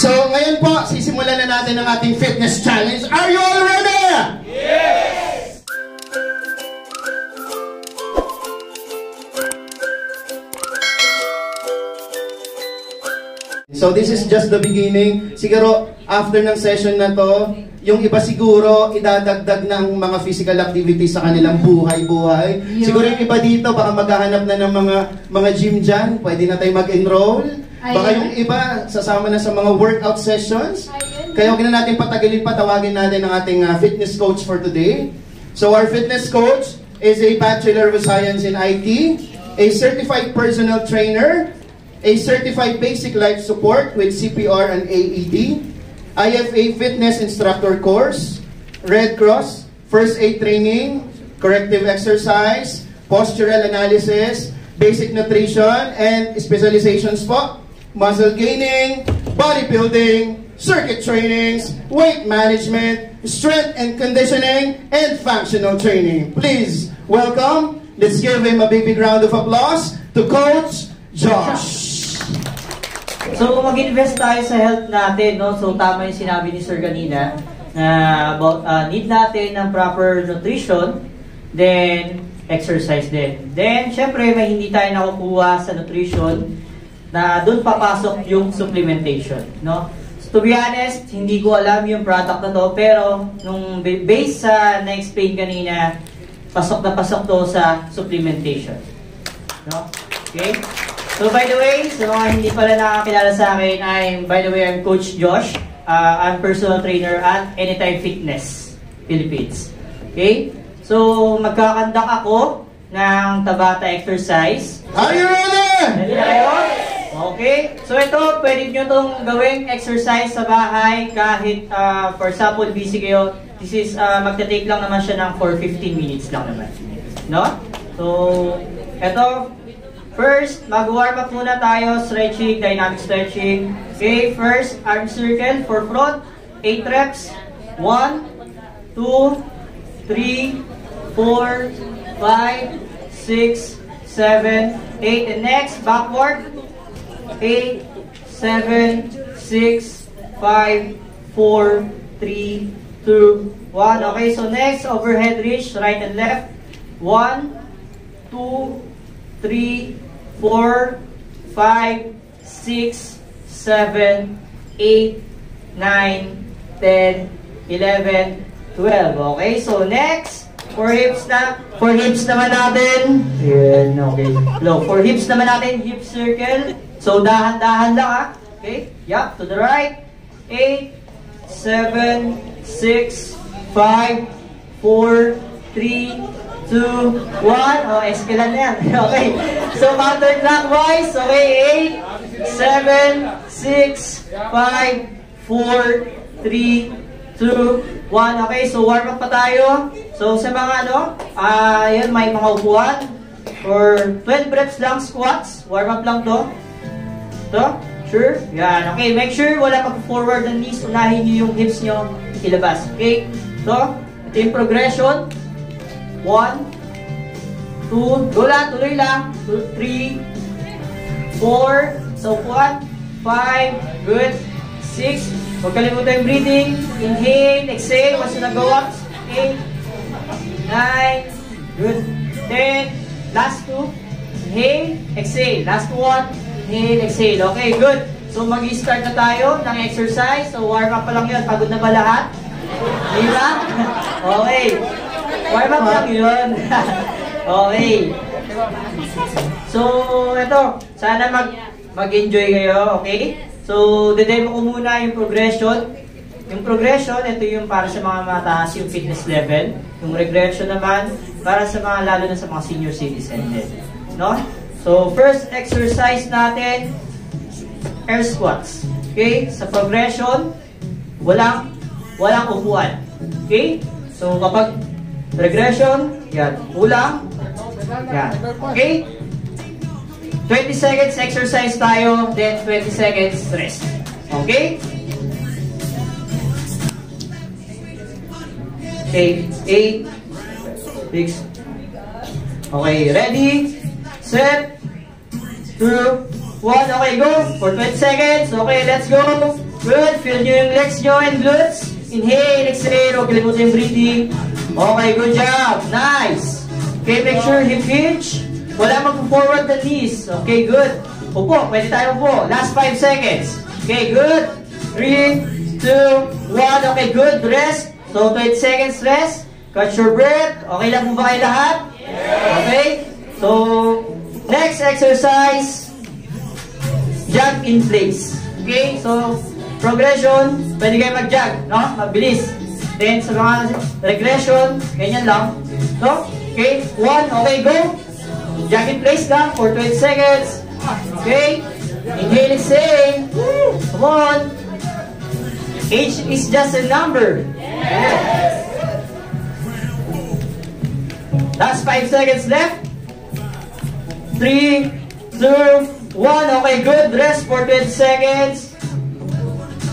So, ngayon po, sisimulan na natin ang ating fitness challenge. Are you all ready? Yes! So, this is just the beginning. Siguro, after ng session na to, yung iba siguro, idadagdag ng mga physical activities sa kanilang buhay-buhay. Siguro yung iba dito, baka maghahanap na ng mga gym dyan. Pwede na tayo mag-enroll. Baka yung iba, sasama na sa mga workout sessions. Kaya huwag na natin patagalin, patawagin natin ang ating fitness coach for today. So our fitness coach is a Bachelor of Science in IT, a certified personal trainer, a certified basic life support with CPR and AED, IFA fitness instructor course, Red Cross, first aid training, corrective exercise, postural analysis, basic nutrition, and specializations po. Muscle gaining, bodybuilding, circuit trainings, weight management, strength and conditioning, and functional training. Please welcome, let's give him a big round of applause to Coach Josh. So mag-invest tayo sa health natin, no? So tama yung sinabi ni Sir kanina na about need natin ng proper nutrition, then exercise din. Then syempre may hindi tayo nakukuha sa nutrition, na doon papasok yung supplementation, no? So, to be honest, hindi ko alam yung product na to, pero nung based sa na-explain kanina, pasok na pasok to sa supplementation, no? Okay? So, by the way, sa mga hindi pala nakakilala sa akin, I'm Coach Josh. I'm personal trainer at Anytime Fitness Philippines. Okay? So, magkakandak ako ng Tabata exercise. Are you ready? Ready tayo? Okay, so ito, pwede nyo itong gawing exercise sa bahay kahit, for example, busy kayo. This is, magta-take lang naman siya ng for 15 minutes lang naman. No? So, ito, first, mag-warm up muna tayo, stretching, dynamic stretching. Okay, first, arm circle for front, 8 reps. 1, 2, 3, 4, 5, 6, 7, 8. And next, backward. 8, 7, 6, 5, 4, 3, 2, 1. Okay, so next, overhead reach, right and left. 1, 2, 3, 4, 5, 6, 7, 8, 9, 10, 11, 12. Okay, so next, for hips naman natin. Ayan, okay. Low. For hips naman natin, hip circle. So, dahan-dahan lang, ha? Okay? Yup, to the right. 8, 7, 6, 5, 4, 3, 2, 1. Oh, eskilan na yan. Okay. So, counterclockwise. Okay, 8, 7, 6, 5, 4, 3, 2, 1. Okay, so warm up pa tayo. So, sa mga yan, may mga upuan. For 12 reps lang squats. Warm up lang to. Ito, sure? Yan. Okay, make sure wala pag-forward ng knees. Unahin nyo yung hips nyo ilabas. Okay? Ito yung progression. 1, 2, tuloy lang. 2, 3, 4. So, 1, 5, good. 6, huwag kalimutan yung breathing. Inhale, exhale. Once you na-go up. 8, 9, good. 10, last 2. Inhale, exhale. Last 1. Inhale, exhale. Okay, good. So, mag-start na tayo ng exercise. So, warm up pa lang yun. Pagod na ba lahat? Di ba? Okay. Warm up lang yun. Okay. So, ito. Sana mag-enjoy kayo. Okay? So, demo ko muna yung progression. Yung progression, ito yung para sa mga mataas yung fitness level. Yung regression naman, para sa mga, lalo na sa mga senior citizen din. No? So, first exercise natin, air squats. Okay? Sa progression, walang upuan. Okay? So, kapag regression, yan, ulang, yan. Okay? 20 seconds exercise tayo, then 20 seconds rest. Okay? Okay, 8, 6. Okay, ready, set, 2, 1, 1, okay, go. For 20 seconds. Okay, let's go. Good. Feel nyo yung legs nyo and glutes. Inhale, exhale. Huwag kalimutan yung breathing. Okay, good job. Nice. Okay, make sure hip hinge. Wala mag-forward the knees. Okay, good. Upo. Pwede tayo upo. Last 5 seconds. Okay, good. 3, 2, 1. Okay, good. Rest. So, 20 seconds rest. Catch your breath. Okay lang po ba kayo lahat? Okay. So, next exercise. Jog in place. Okay, so progression, pwede kayo mag-jog, no? Mabilis. Then sa mga regression, ganyan lang. No? Okay, 1, okay, go. Jog in place lang for 20 seconds. Okay, inhale, exhale. Come on. Age is just a number. Yes. Last 5 seconds left. 3, 2, 1. Okay, good. Rest for 20 seconds.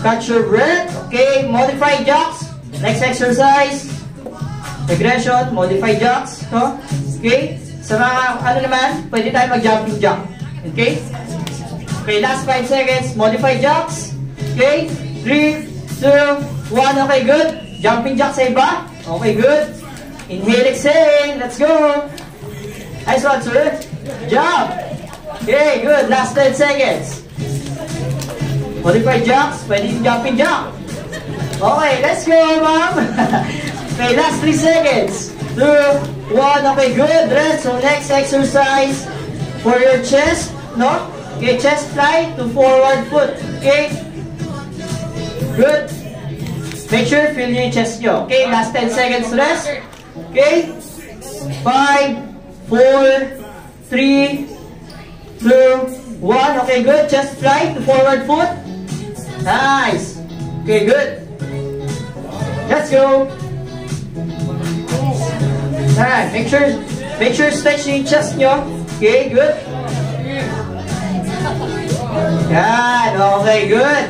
Catch your breath. Okay, modified jogs. Next exercise. Regression, modified jogs. No? Okay, sa mga ano naman, pwede tayo mag-jumping jack. Okay? Okay, last 5 seconds. Modified jogs. Okay, 3, 2, 1. Okay, good. Jumping jack sa iba. Okay, good. Inhale, exhale. Let's go. Nice one, sir. Jump. Okay, good. Last 10 seconds. Modified jumps. Pwede yung jumping jump. Okay, let's go, ma'am. Okay, last 3 seconds. 2, 1. Okay, good. Rest. So, next exercise for your chest. No? Okay, chest fly to forward foot. Okay? Good. Make sure feel nyo yung chest nyo. Okay, last 10 seconds rest. Okay? 5, 4, 3, 2, 1. Okay, good. Chest fly to forward foot. Nice. Okay, good. Let's go. Alright, make sure stretch yung chest nyo. Okay, good. Yan, okay, good.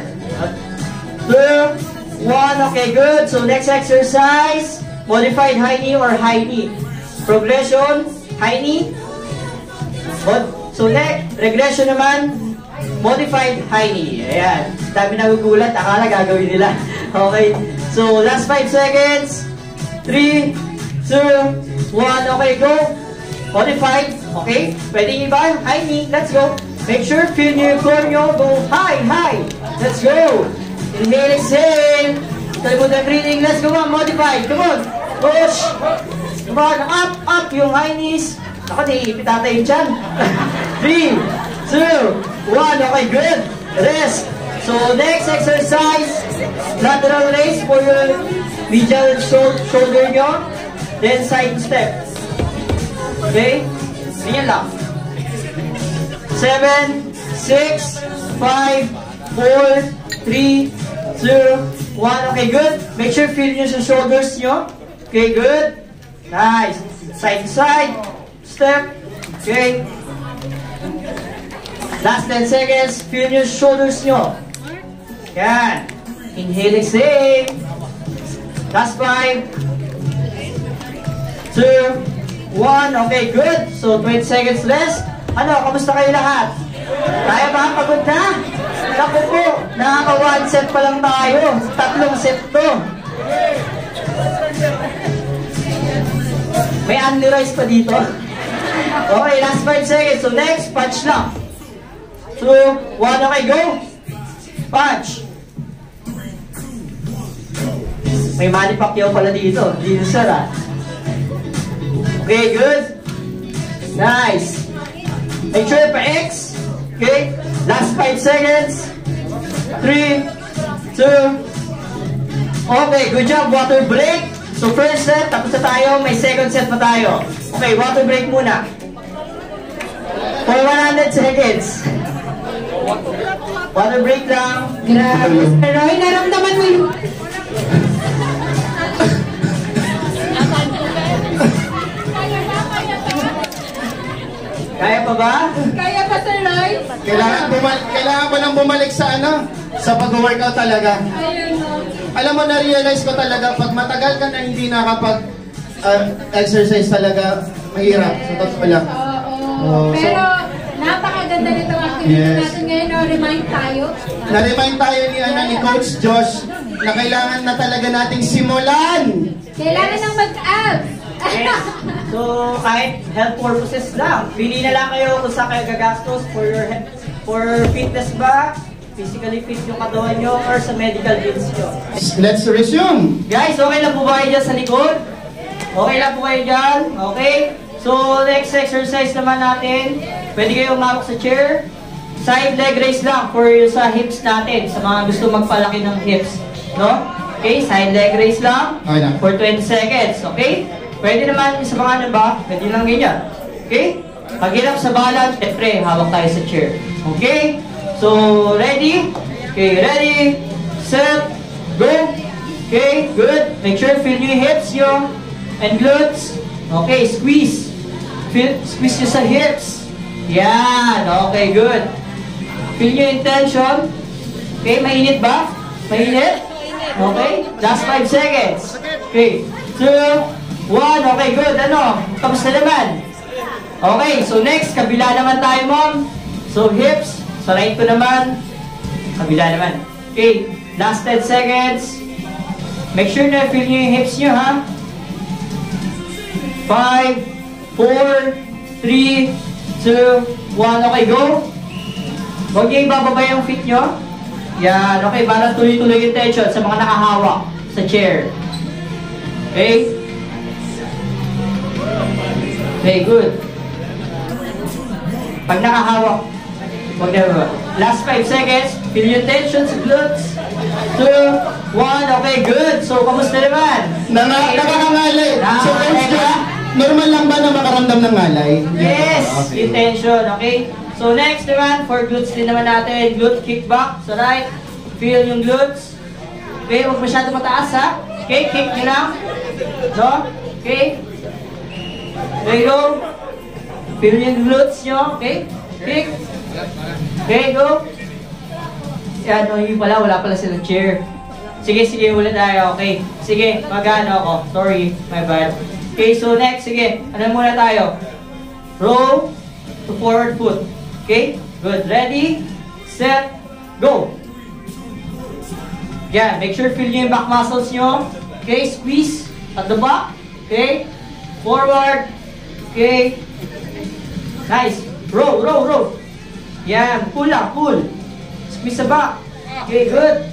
2, 1, okay, good. So next exercise, modified high knee or high knee. Progression, high knee. So next, regression naman, modified high knee. Ayan, dami nagugulat, akala gagawin nila. Okay, so last 5 seconds. 3, 2, 1, okay, go. Modified, okay. Pwede iba, high knee, let's go. Make sure, feel nyo yung core nyo, go high, high. Let's go. Inhale, exhale. Kalimutan breathing, let's go on, modified, come on. Push. Come on, up yung high knees. Ako, naiipit ata yung dyan. 3, 2, 1, okay, good. Rest. So, next exercise, lateral raise for your medial shoulder nyo. Then, side step. Okay? Ganyan lang. 7, 6, 5, 4, 3, 2, 1. Okay, good. Make sure feel nyo sa shoulders nyo. Okay, good. Nice. Side to side. Step. Okay. Last 10 seconds. Feel nyo sa shoulders nyo. Yan. Inhale, exhale. Last 5, 2, 1. Okay, good. So, 20 seconds rest. Ano, kamusta kayo lahat? Kaya ba? Pagod na? Naku po, nakaka 1 set pa lang tayo. 3 set to. May only rice pa dito. Okay, last 5 seconds. So next, punch lang. 2, 1, okay, go. Punch. May Manny Pacquiao pala dito. Dito sir, ah. Okay, good. Nice. Make sure pa X. Okay. Last 5 seconds. 3, 2. Okay, good job. Water break. So first set, tapos na tayo. May second set pa tayo. Okay, water break muna. For 100 seconds. Water break lang. Grabe. Roy, naramdaman mo yung... Kaya pa ba? Kaya pa, Sir Roy? Kailangan ko nang bumalik sa sa pag-workout talaga. Ayun, no. Alam mo, na-realize ko talaga, pag matagal ka na hindi nakapag-exercise talaga, mahirap. Sa totoo lang. Oo. Oh, so, Pero, Napakaganda nitong activity Yes. natin ngayon. No? Remind tayo. Na-remind tayo ni Coach Josh na kailangan na talaga nating simulan. Kailangan ng mag-abs. Yes. So, kahit health purposes lang, pili na lang kayo kung saan kayo gagastos for fitness ba, physically fit yung katawan nyo, or sa medical bills nyo. Let's resume. Guys, okay lang po ba kayo dyan sa likod? Okay lang po kayo dyan? Okay? So, next exercise naman natin, pwede kayo umawak sa chair. Side leg raise lang for sa hips natin, sa mga gusto magpalaki ng hips. No? Okay, side leg raise lang Okay na. for 20 seconds. Okay? Pwede naman sa mga ano ba? Pwede lang ganyan. Okay? Pag hirap sa balance, syempre, hawak tayo sa chair. Okay? So, ready? Okay, ready, set, go. Okay, good. Make sure feel nyo yung hips nyo and glutes. Okay, squeeze. Squeeze nyo sa hips. Yan. Okay, good. Feel nyo yung tension. Okay, mainit ba? Mainit? Okay, last 5 seconds. Okay, 2, 1. Okay, good. Ano? Kamusta naman? Okay, so next, kabila naman tayo, mom. So, hips. Sa right ko naman. Kabila naman. Okay, last 10 seconds. Make sure na feel nyo yung hips nyo, ha? 5, 4, 3, 2, 1. Okay, go. Huwag nyo ibababa yung feet nyo. Yan. Okay, para tuloy-tuloy yung tension sa mga nakahawak sa chair. Okay? Okay, good. Pag nakahawak, huwag na ba? Last 5 seconds. Feel yung tension sa glutes. 2, 1. Okay, good. So, kamusta naman? Nakakangalay. So, Coach Nakakangalay Josh, ba? normal lang ba na makaramdam ng ngalay? Yes, Okay. intention, okay? So next naman, for glutes din naman natin, glute kickback. So right, feel yung glutes. Okay, huwag masyado mataas ha. Okay, kick nyo lang. No? Okay? Okay, go. Feel yung glutes nyo, okay? Kick. Okay, go. Yan, no, yun pala, wala pala silang chair. Sige, ulit tayo, okay? Sige, magano ako. Sorry, my bad. Okay, so next, sige. Ano muna tayo? Roll to forward foot. Okay? Good. Ready? Set. Go. Yan. Make sure feel nyo yung back muscles nyo. Okay? Squeeze at the back. Okay? Forward. Okay? Nice. Roll. Yan. Pull lang. Pull. Squeeze sa back. Okay, good.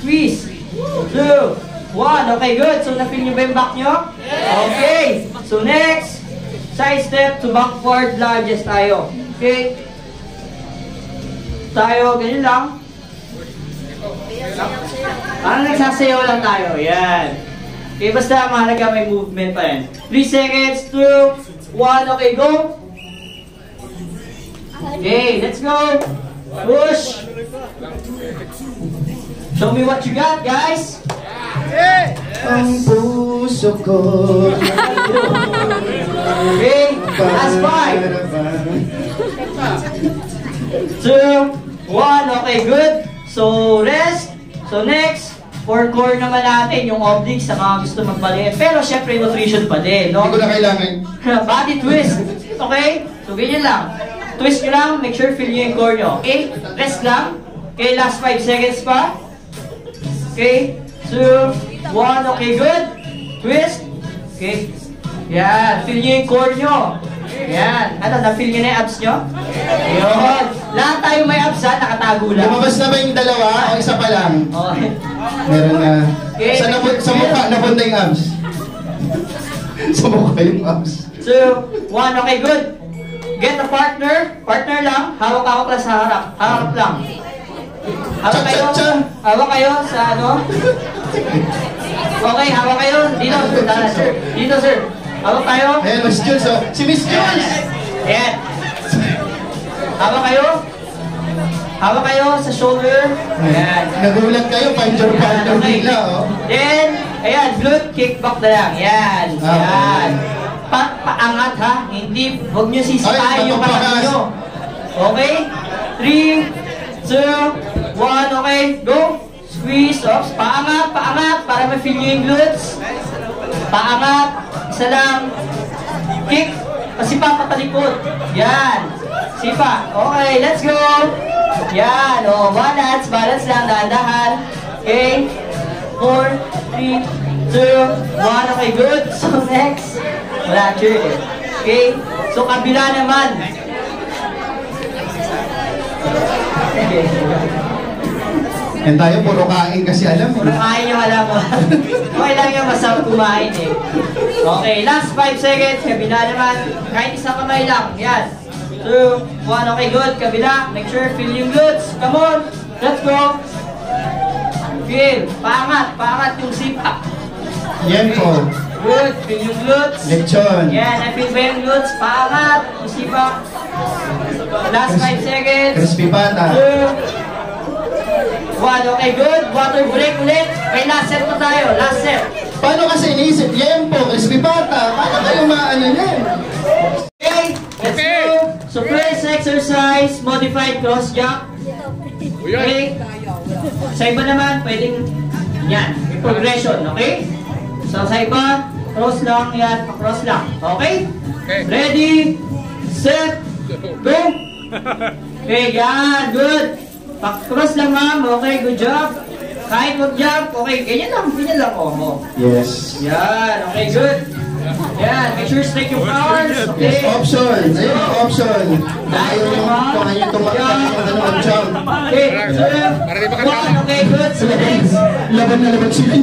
Squeeze. 2, 1. Okay, good. So, na-feel nyo ba yung back nyo? Okay. So, next, side step to backward lunges tayo. Okay? Tayo, ganyan lang. Parang nagsasayaw lang tayo. Yan. Okay, basta mahalaga may movement pa yan. 3 seconds, 2, 1. Okay, go. Okay, let's go. Push. Show me what you got, guys. Ang puso ko. Okay, last 5. 2, 1. Okay, good. So, rest. So, next, for core naman natin, yung obliques sa mga gusto magbalik. Pero, syempre, nutrition pa din, no? Hindi ko na kailangan. Body twist. Okay? So, ganyan lang. Twist nyo lang. Make sure feel nyo yung core nyo. Okay? Rest lang. Okay, last 5 seconds pa. Okay? 2, 1. Okay, good. Twist. Okay. Yan. Feel nyo yung core nyo. Yan. Ano, na-feel nyo na yung abs nyo? Ayun. Lahat tayo may abs ha, nakatago lang. Lumabas na ba yung dalawa o isa pa lang? Okay. Meron na. Okay. Sa mukha napunta yung abs. Sa mukha yung abs. 2, 1. Okay, good. Get a partner. Partner lang. Hawak-hawak lang sa harap. Harap lang. Hawak kayo. Hawak kayo sa ano? Okay, hawak kayo. Dito, sir. Dito, sir. Hawak tayo. Ayan, Miss Jules. Oh. Si Miss Jules! Ayan. Hawak kayo. Hawak kayo sa shoulder. Ayan. Nagulat kayo, panjor-panjor bigla, oh. Then, ayan, glute kickback na lang. Yan. Yan. Paangat ha. Hindi, huwag nyo sisipain yung katawan nyo. Okay? 3, 2, 1. Okay, go. Squeeze, off. Paangat, para ma-feel nyo yung glutes. Paangat. Isa lang. Kick. Kasi papatalikod. Yan. Sipa. Okay, let's go. Yan, o, balance lang, dahan-dahan. Okay, 4, 3, 2, 1. Okay, good. So next, wala, cheer. Okay, so kabila naman. Okay. Yan tayo, puro kain kasi alam. Puro kain yung alam mo. Okay lang yung masarap kumain eh. Okay, last 5 seconds. Kabila naman. Kahit isang kamay lang. Yan. 2, 1. Okay, good. Kabila. Make sure feel yung glutes. Come on. Let's go. Feel. Paangat yung sipa. Yan po. Good. Feel yung glutes. Lechon. Yan. I feel ba yung glutes? Paangat. Yung sipa. Last 5 seconds. Crispy pata. 2, 1. Okay, good. Water break ulit. May last set na tayo. Last set. Paano kasi iniisip? Yan po, crispy pata. Paano kayo maano yan? Okay, let's go. So first exercise, modified cross jump. Okay. Sa iba naman, pwedeng yan, may progression, okay? So sa iba, cross lang yan, cross lang. Okay? Ready, set, go. Okay, yan, good. Pa-cross lang ma'am, okay, good job. Kahit mag-jump, okay, ganyan lang, oh. Yes. Yan, okay, good. Yan, make sure straight yung powers, okay. Yes, option. Ayun yung option. Ayaw yung mag-jump. Okay, 2, 1, okay, good. So next. Laban na laban sila.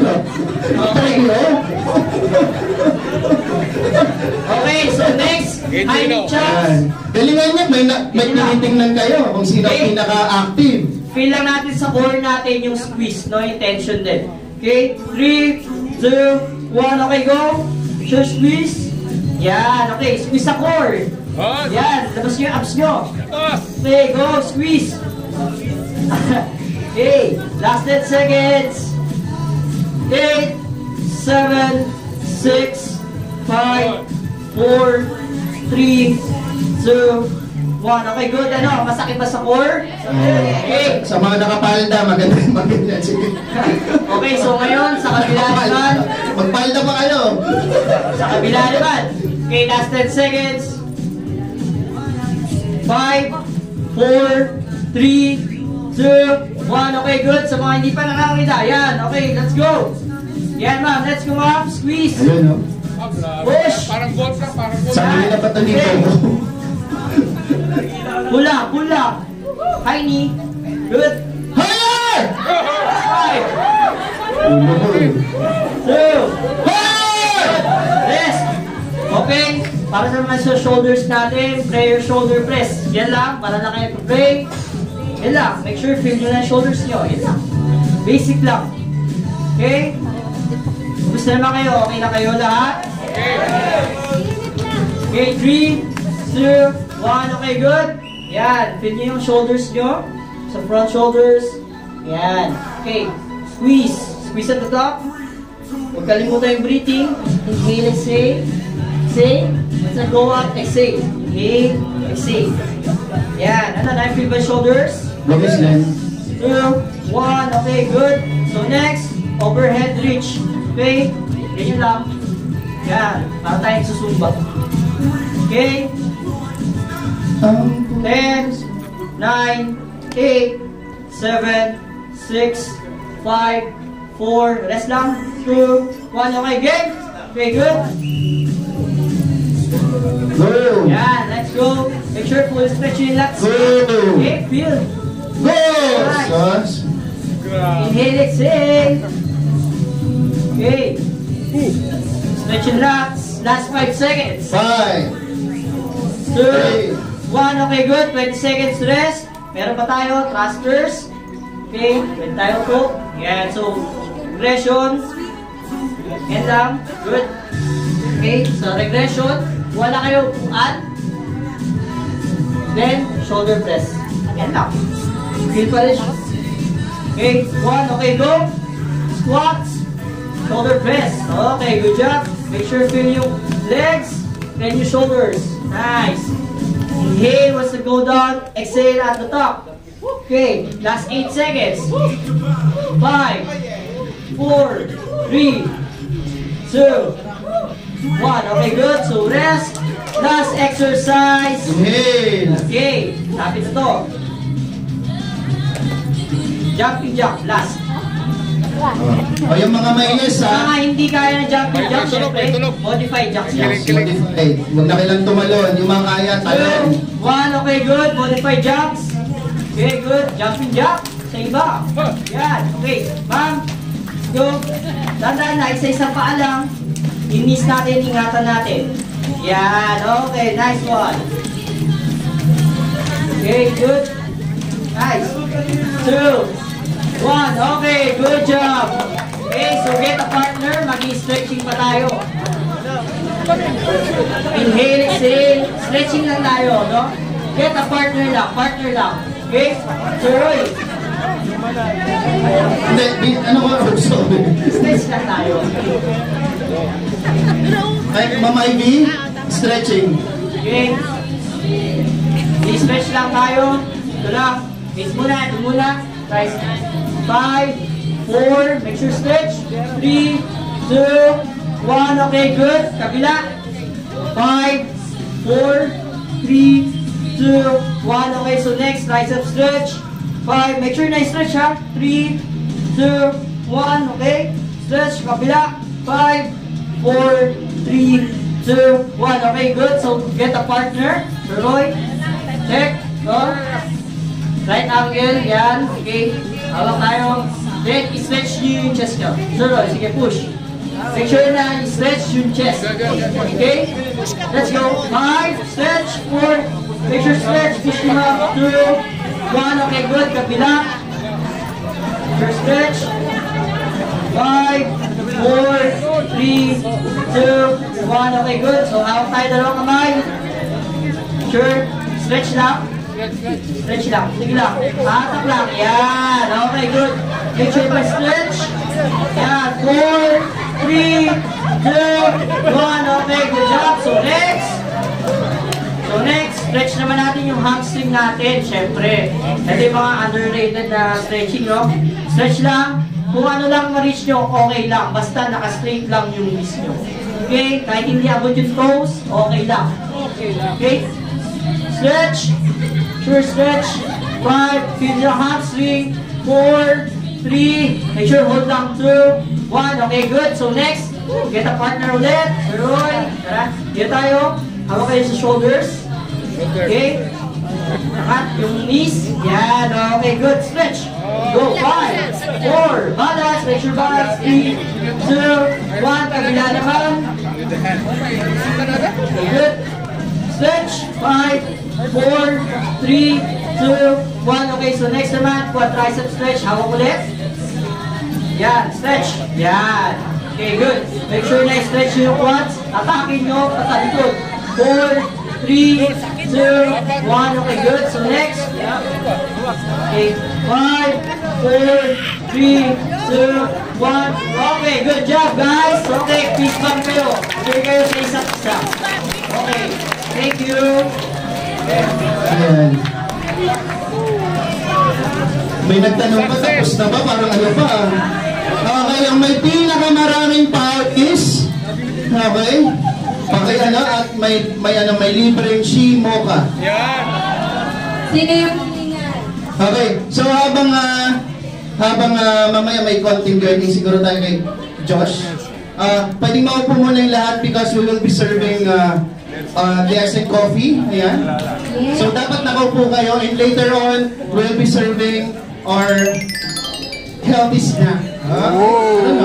Okay, so next, high knee chops. Galingan niya, may tinitingnan kayo kung sino ang pinaka-active. Feel lang natin sa core natin yung squeeze, no? Yung tension din. Okay, 3, 2, 1, okay, go. Sure squeeze. Yan, okay, squeeze sa core. Yan, labas nyo yung abs nyo. Okay, go, squeeze. Okay, last 10 seconds. 8, 7, 6, 5, 4, 3, 2, 1. Okay, good. Ano? Masakit ba sa core? Okay. Sa mga nakapalda, maganda. Sige. Okay, so ngayon, sa kabila naman. Magpalda pa kayo. Sa kabila naman. Okay, last 10 seconds. 5, 4, 3, 2, 1. Okay, good. Sa mga hindi pa nakakita. Yan. Okay, let's go. Yan, ma'am. Let's go, ma'am. Squeeze. Ayun, no? Push. Parang golf lang, parang golf. Sabi nila pa dito. Pula. High knee. Good. Higher! 5, 2, rest. Okay. Para sa mga shoulders natin, prayer shoulder press. Yan lang. Para na kayo pray. Yan lang. Make sure feel nyo na yung shoulders nyo. Yan lang. Basic lang. Okay? Gusto naman kayo? Okay na kayo lahat? Okay, 3, 2, 1. Okay, good. Yan. Feel nyo yung shoulders nyo. Sa front shoulders. Yan. Okay. Squeeze. Squeeze at the top. Huwag kalimutan yung breathing. Inhale, exhale. Exhale. Once I go up, exhale. Inhale, exhale. Yan. Ano na? Feel by shoulders? Logis lang. 2, 1. Okay, good. So next, overhead reach. Okay? Ganyan lang. Yan. Para tayong susumba. Okay? 10, 9, 8, 7, 6, 5, 4, rest lang. 2, 1. Okay, game. Okay, good. Go! Yan, let's go. Make sure full stretch yung lats. Go! Okay, feel. Go! Sus! Inhale, exhale. Okay. Stretch yung lats. Last 5 seconds. 5, 2, 1. Okay, good. 20 seconds rest. Meron pa tayo, thrusters. Okay, pwede tayo po. Yan, so, regression. Yan lang. Good. Okay, so regression. Wala kayo upuan. Then, shoulder press. Yan lang. Feel pa rin. Okay, 1. Okay, go. Squats. Shoulder press. Okay, good job. Make sure feel yung legs. Then your shoulders. Nice. Inhale once to go down. Exhale at the top. Okay, last 8 seconds. 5, 4, 3, 2, 1. Okay, good. So rest. Last exercise. Inhale. Okay, sabi na to. Jumping jack, last. O yung mga may yes Sa mga ha. hindi kaya ng jumping jack, syempre, modified jacks yan. Modified. Huwag na kailang tumalon. Yung mga kaya, talon. 2, 1, okay, good. Modified jacks. Okay, good. Jumping jack. Sa iba. Yan, okay. Ma'am, go. Tandaan na, isa-isa pa lang. Inis natin, ingatan natin. Yan, okay. Nice one. Okay, good. Nice. 2, 1, okay, good job. Okay, so get a partner, mag-stretching pa tayo. Inhale, exhale, stretching lang tayo, no? Get a partner lang. Okay, so Roy, Hindi, ano ko? Sorry. stretch lang tayo. Ay, Mama Ivy, stretching. Okay, i-stretch lang tayo. Ito lang, ito muna. Try 5, 4, make sure stretch. 3, 2, 1, okay, good. Kabila. 5, 4, 3, 2, 1, okay, so next, tricep stretch. 5, make sure na-stretch ha. 3, 2, 1, okay. Stretch, kabila. 5, 4, 3, 2, 1, okay, good. So, get a partner. Sir Roy, check, go. Right angle, yan, okay. Hawak tayo. Then, i-stretch nyo yung chest nyo. Sir Roy, sige, push. Make sure na i-stretch yung chest. Okay? Let's go. 5, stretch, 4. Make sure stretch, push nyo up. 2, 1, okay, good. Kabila. Sure stretch. 5, 4, 3, 2, 1, okay, good. So, hawak tayo dalawang kamay. Sure. Stretch lang. Stretch lang. Sige lang. Hatak lang. Yan. Okay, good. Make sure pa stretch. Yan. 4, 3, 2, 1. Okay, good job. So, next, stretch naman natin yung hamstring natin. Siyempre. Ito yung mga underrated na stretching, no? Stretch lang. Kung ano lang ma-reach nyo, okay lang. Basta naka-straight lang yung knees nyo. Okay? Kahit hindi abot yung toes, okay lang. Okay? Stretch. Sure stretch. 5, feel your hamstring. 4, 3, make sure hold down 2, 1. Okay, good. So next, get a partner ulit. Sir Roy. Tara. Dito tayo. Hawak kayo sa shoulders. Okay. Angat yung knees. Yan. Okay, good. Stretch. Go. 5, 4, balance. Make sure balance. 3, 2, 1. Kabila naman. Okay, good. Stretch. 5, 4, 3, 2, 1. Okay, so next naman, quad tricep stretch. Hawak ulit. Yan, stretch. Yan. Okay, good. Make sure na stretch yung quads. Atakin nyo, patalikod. 4, 3, 2, 1. Okay, good. So next. Okay, 5, 4, 3, 2, 1. Okay, good job, guys. Okay, fist bump kayo. Share kayo sa isa't isa. Okay, thank you. Ayan. May nagtanong pa, tapos na ba? Parang ano pa ah. Okay, ang may pinakamaraming power is okay. Okay, ano, at may libreng Shimoka. Sino yung humingan? Okay, so habang mamaya may konting joining siguro tayo kay Josh. Pwedeng maupo muna yung lahat because we will be serving Liasen coffee. Ayan. So dapat nakaupo kayo and later on we'll be serving our healthy snack. Ano?